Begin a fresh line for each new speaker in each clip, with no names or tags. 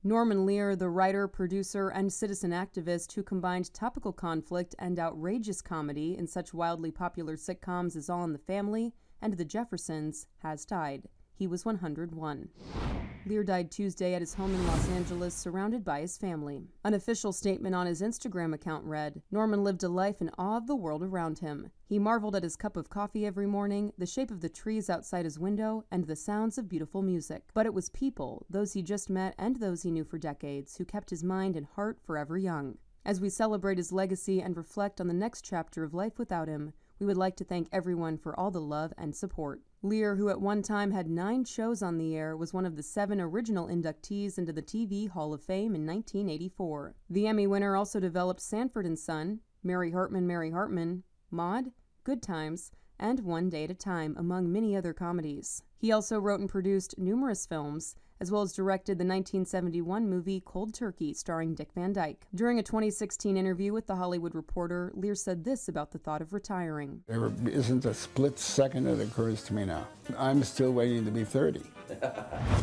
Norman Lear, the writer, producer, and citizen activist who combined topical conflict and outrageous comedy in such wildly popular sitcoms as All in the Family and The Jeffersons, has died. He was 101. Lear died Tuesday at his home in Los Angeles, surrounded by his family. An official statement on his Instagram account read, "Norman lived a life in awe of the world around him. He marveled at his cup of coffee every morning, the shape of the trees outside his window, and the sounds of beautiful music. But it was people, those he just met and those he knew for decades, who kept his mind and heart forever young." As we celebrate his legacy and reflect on the next chapter of life without him, we would like to thank everyone for all the love and support. Lear, who at one time had 9 shows on the air, was one of the 7 original inductees into the TV Hall of Fame in 1984. The Emmy winner also developed Sanford & Son, Mary Hartman, Maude, Good Times, and One Day at a Time, among many other comedies. He also wrote and produced numerous films, as well as directed the 1971 movie Cold Turkey, starring Dick Van Dyke. During a 2016 interview with The Hollywood Reporter, Lear said this about the thought of retiring.
There isn't a split second that occurs to me now. I'm still waiting to be 30.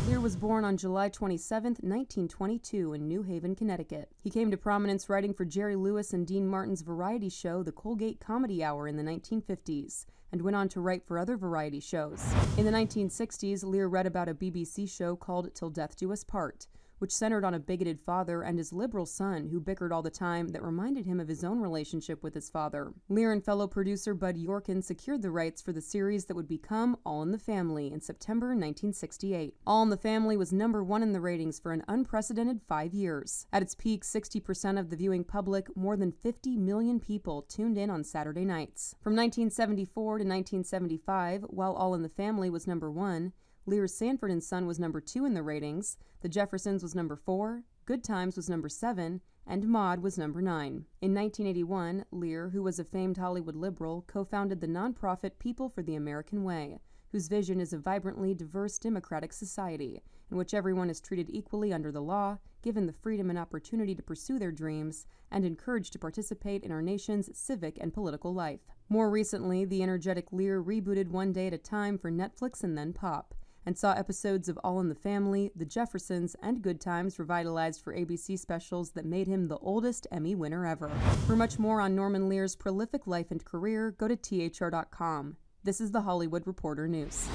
Lear was born on July 27, 1922 in New Haven, Connecticut. He came to prominence writing for Jerry Lewis and Dean Martin's variety show The Colgate Comedy Hour in the 1950s, and went on to write for other variety shows. In the 1960s, Lear read about a BBC show called Till Death Do Us Part, which centered on a bigoted father and his liberal son who bickered all the time that reminded him of his own relationship with his father. Lear and fellow producer Bud Yorkin secured the rights for the series that would become All in the Family in September 1968. All in the Family was #1 in the ratings for an unprecedented 5 years. At its peak, 60% of the viewing public, more than 50 million people, tuned in on Saturday nights. From 1974 to 1975, while All in the Family was #1, Lear's Sanford & Son was #2 in the ratings, The Jeffersons was #4, Good Times was #7, and Maude was #9. In 1981, Lear, who was a famed Hollywood liberal, co-founded the nonprofit People for the American Way, whose vision is a vibrantly diverse democratic society, in which everyone is treated equally under the law, given the freedom and opportunity to pursue their dreams, and encouraged to participate in our nation's civic and political life. More recently, the energetic Lear rebooted One Day at a Time for Netflix and then Pop, and saw episodes of All in the Family, The Jeffersons, and Good Times revitalized for ABC specials that made him the oldest Emmy winner ever. For much more on Norman Lear's prolific life and career, go to THR.com. This is The Hollywood Reporter News.